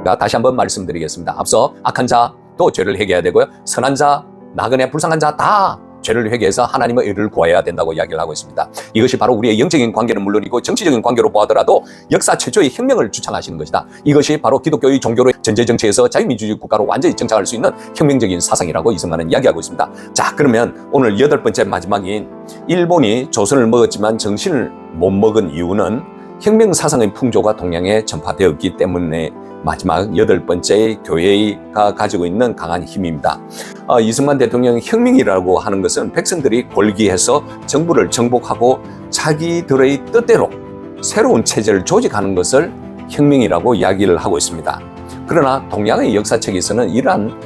다시 한번 말씀드리겠습니다. 앞서 악한 자도 죄를 회개해야 되고요. 선한 자, 나그네 불쌍한 자 다 죄를 회개해서 하나님의 의를 구해야 된다고 이야기를 하고 있습니다. 이것이 바로 우리의 영적인 관계는 물론이고 정치적인 관계로 보더라도 역사 최초의 혁명을 주창하시는 것이다. 이것이 바로 기독교의 종교로 전제정치에서 자유민주주의 국가로 완전히 정착할 수 있는 혁명적인 사상이라고 이승만은 이야기하고 있습니다. 자, 그러면 오늘 8번째 마지막인 일본이 조선을 먹었지만 정신을 못 먹은 이유는 혁명 사상의 풍조가 동양에 전파되었기 때문에 마지막 8번째 교회가 가지고 있는 강한 힘입니다. 이승만 대통령 혁명이라고 하는 것은 백성들이 골기해서 정부를 정복하고 자기들의 뜻대로 새로운 체제를 조직하는 것을 혁명이라고 이야기를 하고 있습니다. 그러나 동양의 역사책에서는 이러한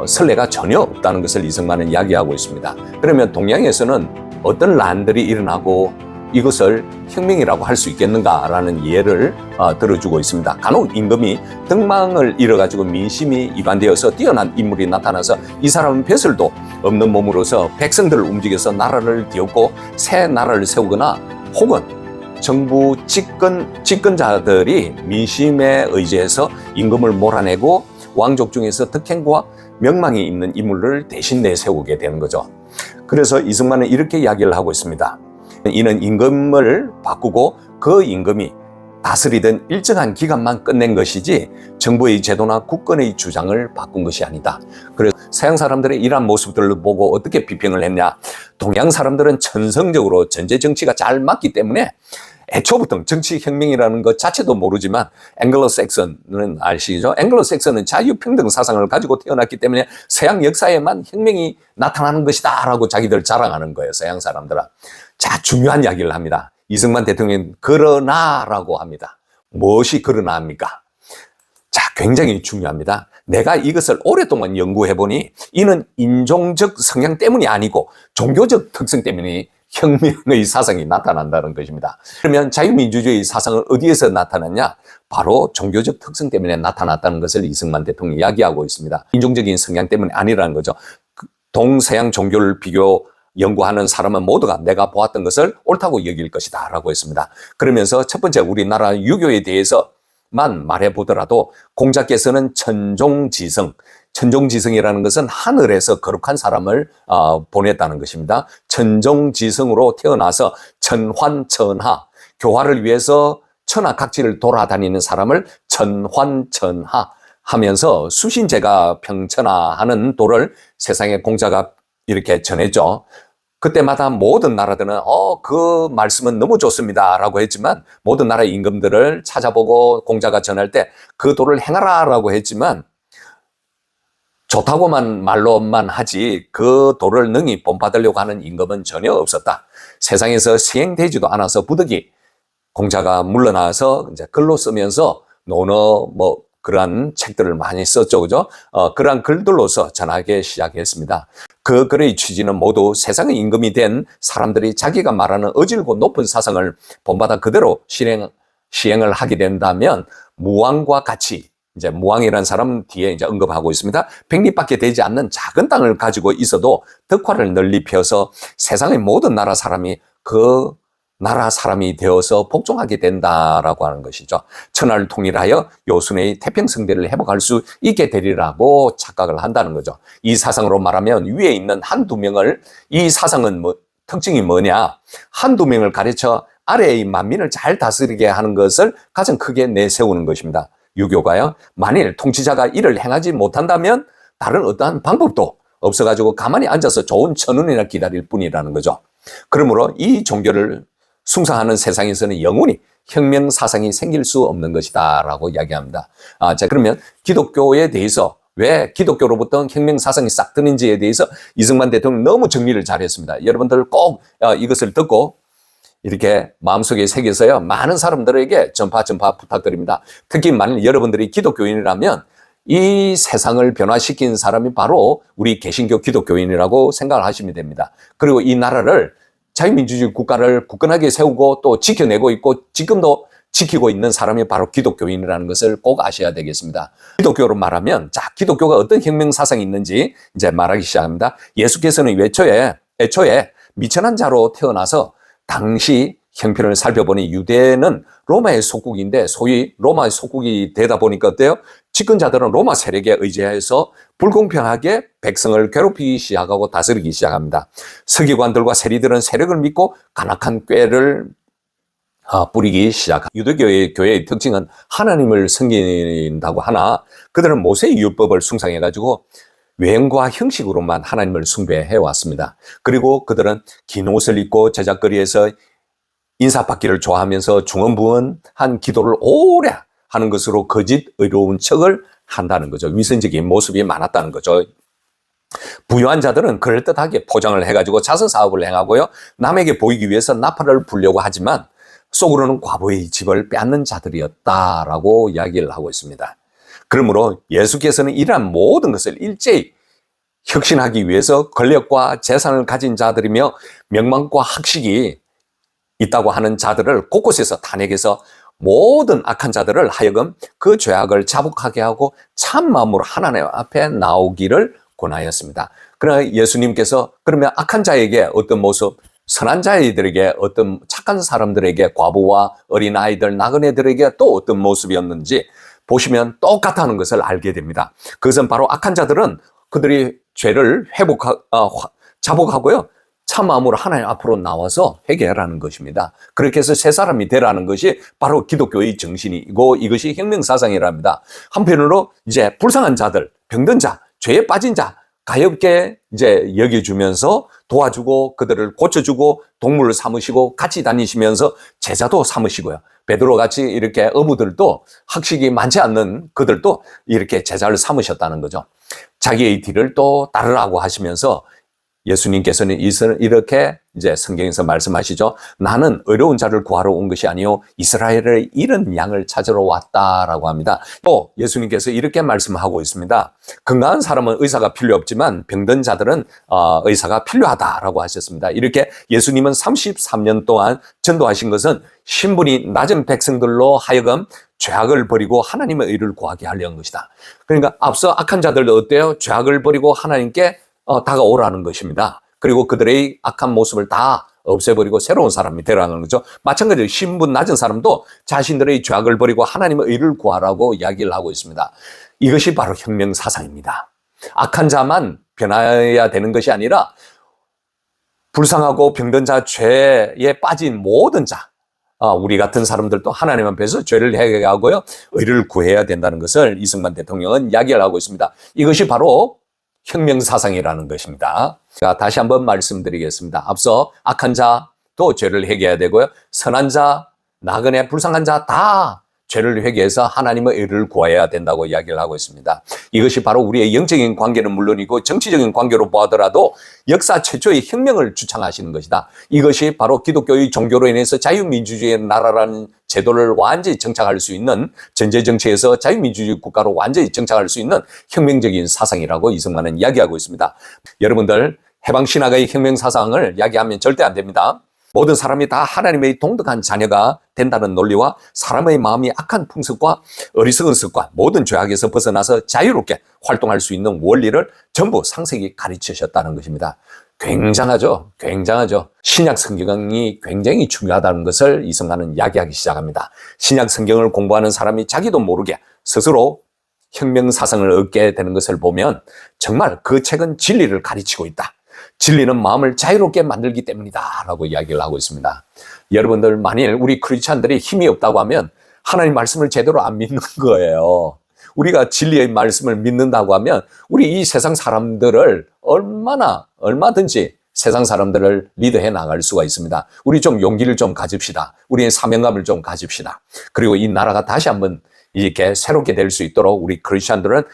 선례가 전혀 없다는 것을 이승만은 이야기하고 있습니다. 그러면 동양에서는 어떤 난들이 일어나고 이것을 혁명이라고 할 수 있겠는가라는 예를 들어주고 있습니다. 간혹 임금이 덕망을 잃어가지고 민심이 이반되어서 뛰어난 인물이 나타나서 이 사람은 벼슬도 없는 몸으로서 백성들을 움직여서 나라를 뒤엎고 새 나라를 세우거나 혹은 정부 집권자들이 민심에 의지해서 임금을 몰아내고 왕족 중에서 덕행과 명망이 있는 인물을 대신 내세우게 되는 거죠. 그래서 이승만은 이렇게 이야기를 하고 있습니다. 이는 임금을 바꾸고 그 임금이 다스리던 일정한 기간만 끝낸 것이지 정부의 제도나 국권의 주장을 바꾼 것이 아니다. 그래서 서양 사람들의 이러한 모습들을 보고 어떻게 비평을 했냐. 동양 사람들은 천성적으로 전제 정치가 잘 맞기 때문에 애초부터 정치혁명이라는 것 자체도 모르지만 앵글로색슨은 아시죠? 앵글로색슨은 자유평등 사상을 가지고 태어났기 때문에 서양 역사에만 혁명이 나타나는 것이다 라고 자기들 자랑하는 거예요. 서양 사람들은. 자, 중요한 이야기를 합니다. 이승만 대통령은 그러나라고 합니다. 무엇이 그러나입니까? 자, 굉장히 중요합니다. 내가 이것을 오랫동안 연구해보니 이는 인종적 성향 때문이 아니고 종교적 특성 때문에 혁명의 사상이 나타난다는 것입니다. 그러면 자유민주주의 사상은 어디에서 나타났냐? 바로 종교적 특성 때문에 나타났다는 것을 이승만 대통령이 이야기하고 있습니다. 인종적인 성향 때문이 아니라는 거죠. 동서양 종교를 연구하는 사람은 모두가 내가 보았던 것을 옳다고 여길 것이다 라고 했습니다. 그러면서 첫 번째 우리나라 유교에 대해서만 말해보더라도 공자께서는 천종지성이라는 것은 하늘에서 거룩한 사람을 보냈다는 것입니다. 천종지성으로 태어나서 천환천하, 교화를 위해서 천하각지를 돌아다니는 사람을 천환천하 하면서 수신제가 평천하하는 도를 세상에 공자가 이렇게 전했죠. 그때마다 모든 나라들은 그 말씀은 너무 좋습니다 라고 했지만 모든 나라의 임금들을 찾아보고 공자가 전할 때 그 도를 행하라 라고 했지만 좋다고만 말로만 하지 그 도를 능히 본받으려고 하는 임금은 전혀 없었다. 세상에서 시행되지도 않아서 부득이 공자가 물러나서 이제 글로 쓰면서 논어 그러한 책들을 많이 썼죠. 그죠? 그러한 글들로서 전하기 시작했습니다. 그 글의 취지는 모두 세상의 임금이 된 사람들이 자기가 말하는 어질고 높은 사상을 본받아 그대로 시행을 하게 된다면 무왕과 같이 이제 무왕이라는 사람 뒤에 이제 언급하고 있습니다. 백리밖에 되지 않는 작은 땅을 가지고 있어도 덕화를 널리 펴서 세상의 모든 나라 사람이 그 나라 사람이 되어서 복종하게 된다라고 하는 것이죠. 천하를 통일하여 요순의 태평성대를 회복할 수 있게 되리라고 착각을 한다는 거죠. 이 사상으로 말하면 위에 있는 한두 명을, 이 사상은 특징이 뭐냐? 한두 명을 가르쳐 아래의 만민을 잘 다스리게 하는 것을 가장 크게 내세우는 것입니다. 유교가요. 만일 통치자가 이를 행하지 못한다면 다른 어떠한 방법도 없어가지고 가만히 앉아서 좋은 천운이나 기다릴 뿐이라는 거죠. 그러므로 이 종교를 숭상하는 세상에서는 영원히 혁명 사상이 생길 수 없는 것이다 라고 이야기합니다. 자, 그러면 기독교에 대해서 왜 기독교로부터 혁명 사상이 싹 드는지에 대해서 이승만 대통령 너무 정리를 잘했습니다. 여러분들 꼭 이것을 듣고 이렇게 마음속에 새겨서요 많은 사람들에게 전파 부탁드립니다. 특히 만일 여러분들이 기독교인이라면 이 세상을 변화시킨 사람이 바로 우리 개신교 기독교인이라고 생각을 하시면 됩니다. 그리고 이 나라를 자유민주주의 국가를 굳건하게 세우고 또 지켜내고 있고 지금도 지키고 있는 사람이 바로 기독교인이라는 것을 꼭 아셔야 되겠습니다. 기독교로 말하면 자, 기독교가 어떤 혁명 사상이 있는지 이제 말하기 시작합니다. 예수께서는 애초에 미천한 자로 태어나서 당시 형편을 살펴보니 유대는 로마의 속국인데 소위 로마의 속국이 되다 보니까 어때요? 집권자들은 로마 세력에 의지해서 불공평하게 백성을 괴롭히기 시작하고 다스리기 시작합니다. 서기관들과 세리들은 세력을 믿고 간악한 꾀를 뿌리기 시작합니다. 유대교의 교회의 특징은 하나님을 섬긴다고 하나 그들은 모세의 율법을 숭상해가지고 외형과 형식으로만 하나님을 숭배해 왔습니다. 그리고 그들은 긴 옷을 입고 제작거리에서 인사받기를 좋아하면서 중언부언한 기도를 오래 하는 것으로 거짓 의로운 척을 한다는 거죠. 위선적인 모습이 많았다는 거죠. 부유한 자들은 그럴듯하게 포장을 해가지고 자선 사업을 행하고요. 남에게 보이기 위해서 나팔을 불려고 하지만 속으로는 과부의 집을 빼앗는 자들이었다라고 이야기를 하고 있습니다. 그러므로 예수께서는 이러한 모든 것을 일제히 혁신하기 위해서 권력과 재산을 가진 자들이며 명망과 학식이 있다고 하는 자들을 곳곳에서 탄핵해서 모든 악한 자들을 하여금 그 죄악을 자복하게 하고 참 마음으로 하나님 앞에 나오기를 권하였습니다. 그러나 예수님께서 그러면 악한 자에게 어떤 모습, 선한 자들에게 어떤 착한 사람들에게 과부와 어린아이들, 나그네들에게 또 어떤 모습이었는지 보시면 똑같다는 것을 알게 됩니다. 그것은 바로 악한 자들은 그들이 죄를 자복하고요. 참 마음으로 하나님 앞으로 나와서 회개하라는 것입니다. 그렇게 해서 새 사람이 되라는 것이 바로 기독교의 정신이고 이것이 혁명사상이랍니다. 한편으로 이제 불쌍한 자들, 병든 자, 죄에 빠진 자, 가엾게 이제 여겨주면서 도와주고 그들을 고쳐주고 동물을 삼으시고 같이 다니시면서 제자도 삼으시고요. 베드로 같이 이렇게 어부들도 학식이 많지 않는 그들도 이렇게 제자를 삼으셨다는 거죠. 자기의 뒤를 또 따르라고 하시면서 예수님께서는 이렇게 이제 성경에서 말씀하시죠. 나는 의로운 자를 구하러 온 것이 아니요 이스라엘의 잃은 양을 찾으러 왔다라고 합니다. 또 예수님께서 이렇게 말씀하고 있습니다. 건강한 사람은 의사가 필요 없지만 병든 자들은 의사가 필요하다라고 하셨습니다. 이렇게 예수님은 33년 동안 전도하신 것은 신분이 낮은 백성들로 하여금 죄악을 버리고 하나님의 의를 구하게 하려는 것이다. 그러니까 앞서 악한 자들도 어때요? 죄악을 버리고 하나님께 다가오라는 것입니다. 그리고 그들의 악한 모습을 다 없애버리고 새로운 사람이 되라는 거죠. 마찬가지로 신분 낮은 사람도 자신들의 죄악을 버리고 하나님의 의를 구하라고 이야기를 하고 있습니다. 이것이 바로 혁명 사상입니다. 악한 자만 변화해야 되는 것이 아니라 불쌍하고 병든 자, 죄에 빠진 모든 자, 우리 같은 사람들도 하나님 앞에서 죄를 해결하고요, 의를 구해야 된다는 것을 이승만 대통령은 이야기를 하고 있습니다. 이것이 바로 혁명사상이라는 것입니다. 자, 다시 한번 말씀드리겠습니다. 앞서 악한 자도 죄를 회개해야 되고요. 선한 자, 나그네, 불쌍한 자 다 죄를 회개해서 하나님의 의를 구해야 된다고 이야기를 하고 있습니다. 이것이 바로 우리의 영적인 관계는 물론이고 정치적인 관계로 보더라도 역사 최초의 혁명을 주창하시는 것이다. 이것이 바로 기독교의 종교로 인해서 자유민주주의의 나라라는 제도를 완전히 정착할 수 있는, 전제정치에서 자유민주주의 국가로 완전히 정착할 수 있는 혁명적인 사상이라고 이승만은 이야기하고 있습니다. 여러분들 해방신학의 혁명사상을 이야기하면 절대 안 됩니다. 모든 사람이 다 하나님의 동덕한 자녀가 된다는 논리와 사람의 마음이 악한 풍습과 어리석은 습관, 모든 죄악에서 벗어나서 자유롭게 활동할 수 있는 원리를 전부 상세히 가르치셨다는 것입니다. 굉장하죠. 굉장하죠. 신약 성경이 굉장히 중요하다는 것을 이승만은 이야기하기 시작합니다. 신약 성경을 공부하는 사람이 자기도 모르게 스스로 혁명사상을 얻게 되는 것을 보면 정말 그 책은 진리를 가르치고 있다. 진리는 마음을 자유롭게 만들기 때문이다 라고 이야기를 하고 있습니다. 여러분들 만일 우리 크리스찬들이 힘이 없다고 하면 하나님 말씀을 제대로 안 믿는 거예요. 우리가 진리의 말씀을 믿는다고 하면 우리 이 세상 사람들을 얼마든지 세상 사람들을 리드해 나갈 수가 있습니다. 우리 좀 용기를 좀 가집시다. 우리의 사명감을 좀 가집시다. 그리고 이 나라가 다시 한번 이렇게 새롭게 될 수 있도록 우리 크리스찬들은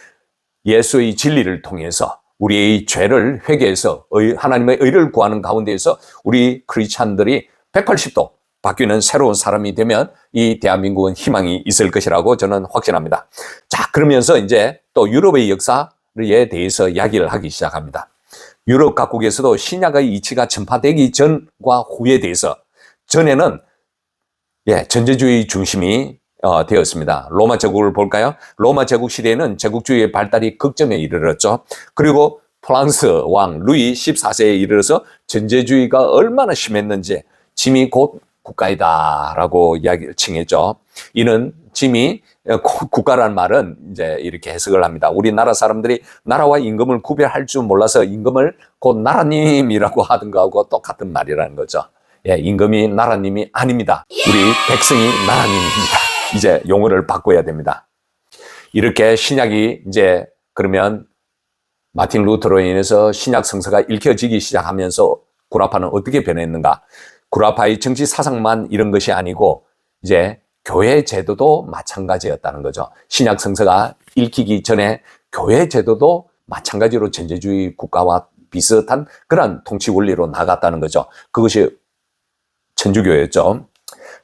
예수의 진리를 통해서 우리의 죄를 회개해서 하나님의 의를 구하는 가운데에서 우리 크리스찬들이 180도 바뀌는 새로운 사람이 되면 이 대한민국은 희망이 있을 것이라고 저는 확신합니다. 자, 그러면서 이제 또 유럽의 역사에 대해서 이야기를 하기 시작합니다. 유럽 각국에서도 신약의 이치가 전파되기 전과 후에 대해서 전에는 전제주의 중심이 되었습니다. 로마 제국을 볼까요? 로마 제국 시대에는 제국주의의 발달이 극점에 이르렀죠. 그리고 프랑스 왕 루이 14세에 이르러서 전제주의가 얼마나 심했는지 짐이 곧 국가이다라고 이야기를 칭했죠. 이는 짐이 국가라는 말은 이제 이렇게 해석을 합니다. 우리나라 사람들이 나라와 임금을 구별할 줄 몰라서 임금을 곧 나라님이라고 하던 거하고 똑같은 말이라는 거죠. 예, 임금이 나라님이 아닙니다. 우리 백성이 나라님입니다. 이제 용어를 바꿔야 됩니다. 이렇게 신약이 이제 그러면 마틴 루터로 인해서 신약 성서가 읽혀지기 시작하면서 구라파는 어떻게 변했는가? 구라파의 정치 사상만 이런 것이 아니고 이제 교회 제도도 마찬가지였다는 거죠. 신약 성서가 읽히기 전에 교회 제도도 마찬가지로 전제주의 국가와 비슷한 그런 통치 원리로 나갔다는 거죠. 그것이 천주교였죠.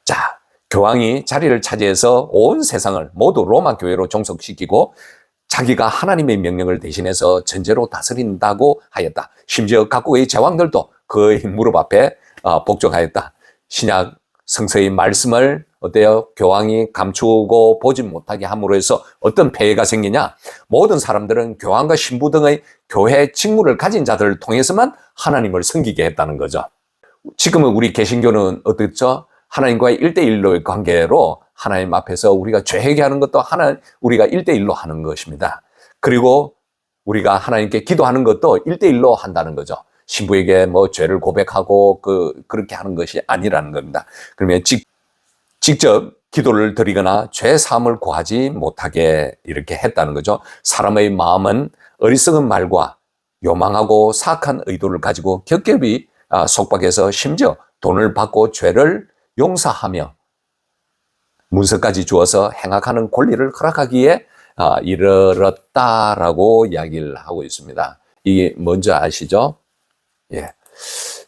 자, 교황이 자리를 차지해서 온 세상을 모두 로마 교회로 종속시키고 자기가 하나님의 명령을 대신해서 전제로 다스린다고 하였다. 심지어 각국의 제왕들도 그의 무릎 앞에 복종하였다. 신약 성서의 말씀을 어때요? 교황이 감추고 보지 못하게 함으로 해서 어떤 폐해가 생기냐? 모든 사람들은 교황과 신부 등의 교회 직무를 가진 자들을 통해서만 하나님을 섬기게 했다는 거죠. 지금은 우리 개신교는 어떻죠? 하나님과의 1대1로의 관계로 하나님 앞에서 우리가 죄회개하는 것도 우리가 1대1로 하는 것입니다. 그리고 우리가 하나님께 기도하는 것도 1대1로 한다는 거죠. 신부에게 뭐 죄를 고백하고 그렇게 하는 것이 아니라는 겁니다. 그러면 직접 기도를 드리거나 죄 사함을 구하지 못하게 이렇게 했다는 거죠. 사람의 마음은 어리석은 말과 요망하고 사악한 의도를 가지고 겹겹이 속박해서 심지어 돈을 받고 죄를 용서하며 문서까지 주어서 행악하는 권리를 허락하기에 이르렀다라고 이야기를 하고 있습니다. 이게 뭔지 아시죠? 예,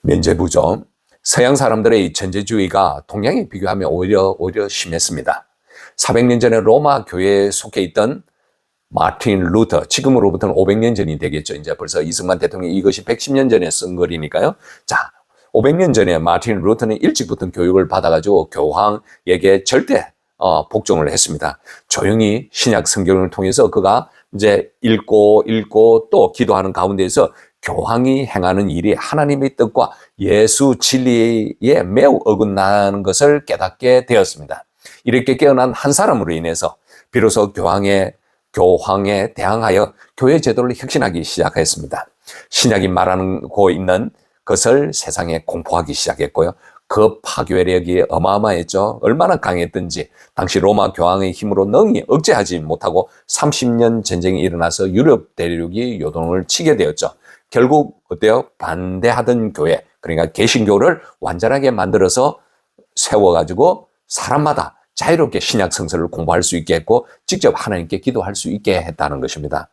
면죄부죠. 서양 사람들의 전제주의가 동양에 비교하면 오히려 심했습니다. 400년 전에 로마 교회에 속해 있던 마틴 루터, 지금으로부터는 500년 전이 되겠죠. 이제 벌써 이승만 대통령이 이것이 110년 전에 쓴 글이니까요. 자, 500년 전에 마틴 루터는 일찍부터 교육을 받아가지고 교황에게 절대 복종을 했습니다. 조용히 신약 성경을 통해서 그가 이제 읽고 또 기도하는 가운데에서 교황이 행하는 일이 하나님의 뜻과 예수 진리에 매우 어긋나는 것을 깨닫게 되었습니다. 이렇게 깨어난 한 사람으로 인해서 비로소 교황에 대항하여 교회 제도를 혁신하기 시작했습니다. 신약이 말하고 있는 것을 세상에 공포하기 시작했고요. 그 파괴력이 어마어마했죠. 얼마나 강했던지 당시 로마 교황의 힘으로 능히 억제하지 못하고 30년 전쟁이 일어나서 유럽 대륙이 요동을 치게 되었죠. 결국 어때요? 반대하던 교회, 그러니까 개신교를 완전하게 만들어서 세워가지고 사람마다 자유롭게 신약 성서를 공부할 수 있게 했고 직접 하나님께 기도할 수 있게 했다는 것입니다.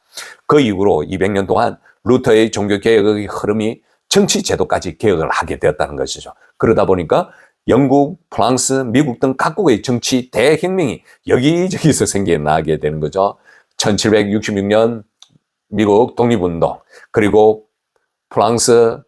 그 이후로 200년 동안 루터의 종교개혁의 흐름이 정치 제도까지 개혁을 하게 되었다는 것이죠. 그러다 보니까 영국, 프랑스, 미국 등 각국의 정치 대혁명이 여기저기서 생겨나게 되는 거죠. 1766년 미국 독립운동, 그리고 프랑스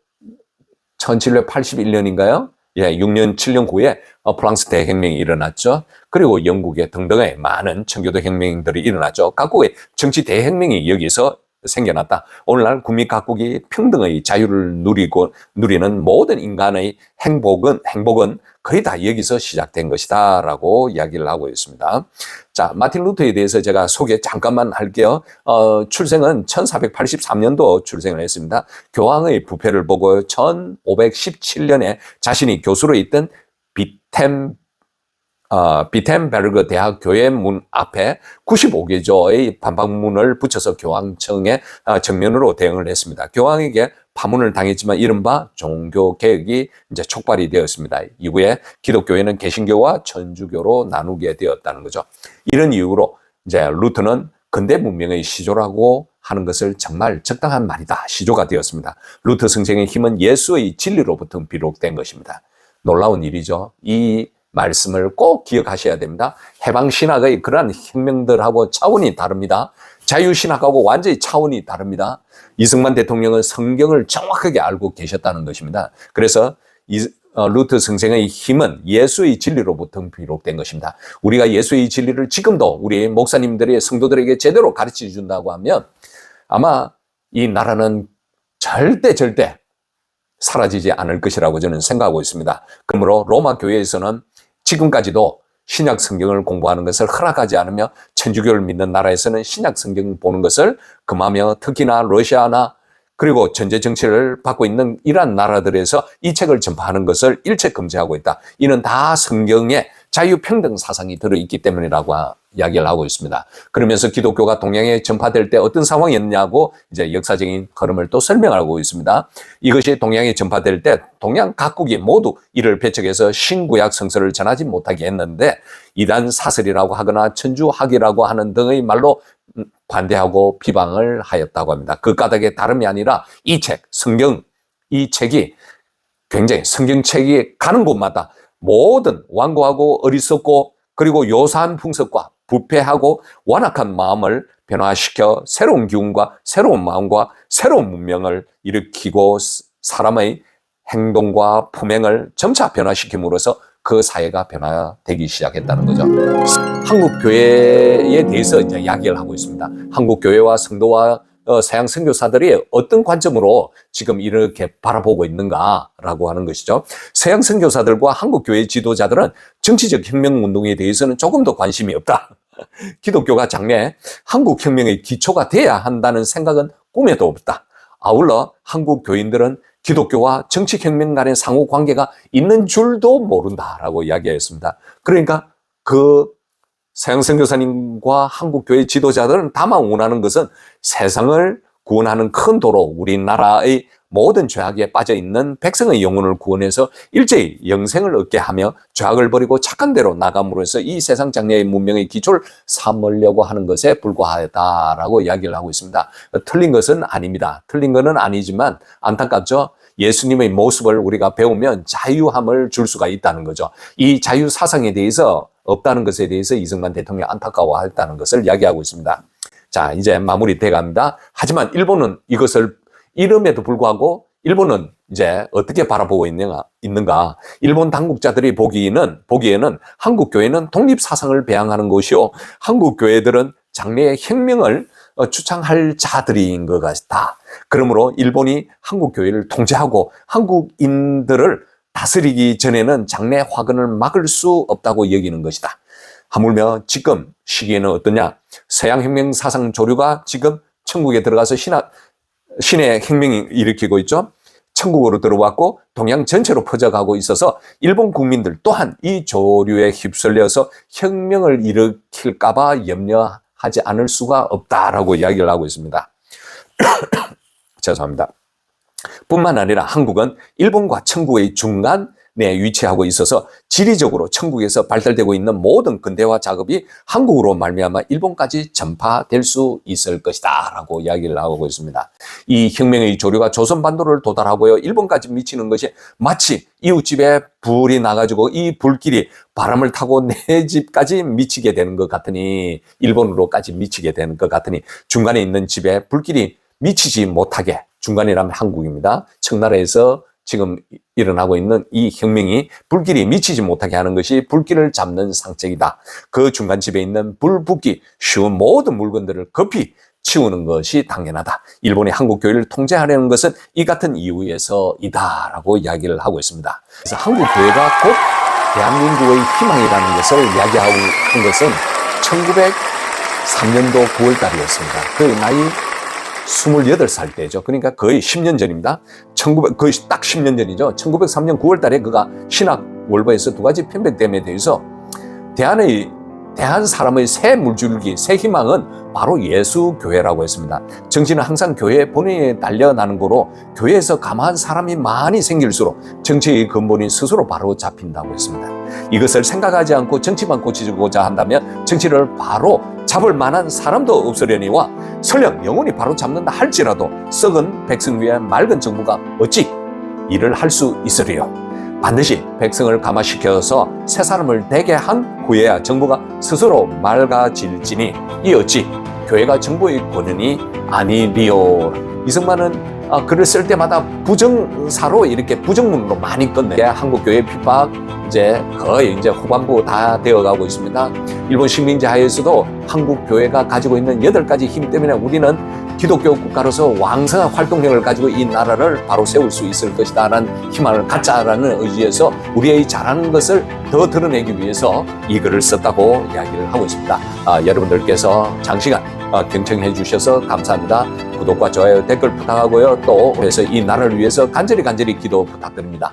1781년인가요? 예, 6년, 7년 후에 프랑스 대혁명이 일어났죠. 그리고 영국의 등등의 많은 청교도 혁명들이 일어났죠. 각국의 정치 대혁명이 여기서 생겨났다. 오늘날 국민 각국이 평등의 자유를 누리는 모든 인간의 행복은 거의 다 여기서 시작된 것이다 라고 이야기를 하고 있습니다. 자, 마틴 루터에 대해서 제가 소개 잠깐만 할게요. 출생은 1483년도 출생을 했습니다. 교황의 부패를 보고 1517년에 자신이 교수로 있던 비텐베르그 대학 교회 문 앞에 95개조의 반박문을 붙여서 교황청의 정면으로 대응을 했습니다. 교황에게 파문을 당했지만 이른바 종교개혁이 이제 촉발이 되었습니다. 이후에 기독교회는 개신교와 천주교로 나누게 되었다는 거죠. 이런 이유로 이제 루터는 근대 문명의 시조라고 하는 것을 정말 적당한 말이다. 시조가 되었습니다. 루터 성생의 힘은 예수의 진리로부터 비롯된 것입니다. 놀라운 일이죠. 이 말씀을 꼭 기억하셔야 됩니다. 해방신학의 그러한 혁명들하고 차원이 다릅니다. 자유신학하고 완전히 차원이 다릅니다. 이승만 대통령은 성경을 정확하게 알고 계셨다는 것입니다. 그래서 루터 선생의 힘은 예수의 진리로부터 비롯된 것입니다. 우리가 예수의 진리를 지금도 우리 목사님들이 성도들에게 제대로 가르쳐 준다고 하면 아마 이 나라는 절대 사라지지 않을 것이라고 저는 생각하고 있습니다. 그러므로 로마 교회에서는 지금까지도 신약 성경을 공부하는 것을 허락하지 않으며 천주교를 믿는 나라에서는 신약 성경 보는 것을 금하며 특히나 러시아나 그리고 전제 정치를 받고 있는 이러한 나라들에서 이 책을 전파하는 것을 일체 금지하고 있다. 이는 다 성경에 자유평등 사상이 들어있기 때문이라고 이야기를 하고 있습니다. 그러면서 기독교가 동양에 전파될 때 어떤 상황이었냐고 이제 역사적인 흐름을 또 설명하고 있습니다. 이것이 동양에 전파될 때 동양 각국이 모두 이를 배척해서 신구약 성서를 전하지 못하게 했는데 이단 사설이라고 하거나 천주학이라고 하는 등의 말로 반대하고 비방을 하였다고 합니다. 그 까닭에 다름이 아니라 이 책, 성경, 이 책이 굉장히 성경책이 가는 곳마다 모든 완고하고 어리석고 그리고 요사한 풍습과 부패하고 완악한 마음을 변화시켜 새로운 기운과 새로운 마음과 새로운 문명을 일으키고 사람의 행동과 품행을 점차 변화시킴으로써 그 사회가 변화되기 시작했다는 거죠. 한국 교회에 대해서 이제 이야기를 하고 있습니다. 한국 교회와 성도와 서양 선교사들이 어떤 관점으로 지금 이렇게 바라보고 있는가라고 하는 것이죠. 서양 선교사들과 한국 교회 지도자들은 정치적 혁명 운동에 대해서는 조금 더 관심이 없다. 기독교가 장래 한국 혁명의 기초가 돼야 한다는 생각은 꿈에도 없다. 아울러 한국 교인들은 기독교와 정치혁명 간의 상호 관계가 있는 줄도 모른다라고 이야기했습니다. 그러니까 그 서양 선교사님과 한국 교회 지도자들은 다만 원하는 것은 세상을 구원하는 큰 도로, 우리나라의 모든 죄악에 빠져 있는 백성의 영혼을 구원해서 일제히 영생을 얻게 하며 죄악을 버리고 착한 대로 나감으로써 이 세상 장래의 문명의 기초를 삼으려고 하는 것에 불과하다라고 이야기를 하고 있습니다. 틀린 것은 아닙니다. 틀린 것은 아니지만 안타깝죠. 예수님의 모습을 우리가 배우면 자유함을 줄 수가 있다는 거죠. 이 자유 사상에 대해서 없다는 것에 대해서 이승만 대통령이 안타까워했다는 것을 이야기하고 있습니다. 자, 이제 마무리 돼갑니다. 하지만 일본은 이것을 이름에도 불구하고 일본은 이제 어떻게 바라보고 있는가? 일본 당국자들이 보기에는 한국 교회는 독립 사상을 배양하는 것이요, 한국 교회들은 장래의 혁명을 주창할 자들인 것 같다. 그러므로 일본이 한국 교회를 통제하고 한국인들을 다스리기 전에는 장래 화근을 막을 수 없다고 여기는 것이다. 하물며 지금 시기에는 어떠냐? 서양 혁명 사상 조류가 지금 천국에 들어가서 신의 혁명이 일으키고 있죠. 천국으로 들어왔고 동양 전체로 퍼져가고 있어서 일본 국민들 또한 이 조류에 휩쓸려서 혁명을 일으킬까 봐 염려하지 않을 수가 없다라고 이야기를 하고 있습니다. 죄송합니다. 뿐만 아니라 한국은 일본과 천국의 중간에 위치하고 있어서 지리적으로 천국에서 발달되고 있는 모든 근대화 작업이 한국으로 말미암아 일본까지 전파될 수 있을 것이다 라고 이야기를 하고 있습니다. 이 혁명의 조류가 조선반도를 도달하고요, 일본까지 미치는 것이 마치 이웃집에 불이 나가지고 이 불길이 바람을 타고 내 집까지 미치게 되는 것 같으니, 일본으로까지 미치게 되는 것 같으니 중간에 있는 집에 불길이 미치지 못하게, 중간이라면 한국입니다. 청나라에서 지금 일어나고 있는 이 혁명이 불길이 미치지 못하게 하는 것이 불길을 잡는 상책이다. 그 중간 집에 있는 불 붙기 쉬운 모든 물건들을 급히 치우는 것이 당연하다. 일본이 한국 교회를 통제하려는 것은 이 같은 이유에서이다 라고 이야기를 하고 있습니다. 그래서 한국 교회가 곧 대한민국의 희망이라는 것을 이야기하고 한 것은 1903년도 9월 달이었습니다. 그 나이 28살 때죠. 그러니까 거의 10년 전입니다. 거의 딱 10년 전이죠. 1903년 9월 달에 그가 신학월보에서 두 가지 편백됨에 대해서 대한 사람의 새 물줄기, 새 희망은 바로 예수교회라고 했습니다. 정치는 항상 교회의 본인에 달려나는 거로 교회에서 가만한 사람이 많이 생길수록 정치의 근본이 스스로 바로 잡힌다고 했습니다. 이것을 생각하지 않고 정치만 고치고자 한다면 정치를 바로 잡을 만한 사람도 없으려니와 설령 영혼이 바로 잡는다 할지라도 썩은 백성 위에 맑은 정부가 어찌 일을 할 수 있으리요. 반드시 백성을 감화시켜서 새 사람을 되게 한 후에야 정부가 스스로 맑아질지니 이 어찌 교회가 정부의 권한이 아니리요. 이승만은 글을 쓸 때마다 부정사로 이렇게 부정문으로 많이 끝내. 한국 교회 핍박 이제 거의 이제 후반부 다 되어가고 있습니다. 일본 식민지 하에서도 한국 교회가 가지고 있는 8가지 힘 때문에 우리는 기독교 국가로서 왕성한 활동력을 가지고 이 나라를 바로 세울 수 있을 것이다라는 희망을 갖자라는 의지에서 우리의 잘하는 것을 더 드러내기 위해서 이 글을 썼다고 이야기를 하고 있습니다. 여러분들께서 장시간 경청해 주셔서 감사합니다. 구독과 좋아요, 댓글 부탁하고요. 또 그래서 이 나라를 위해서 간절히 기도 부탁드립니다.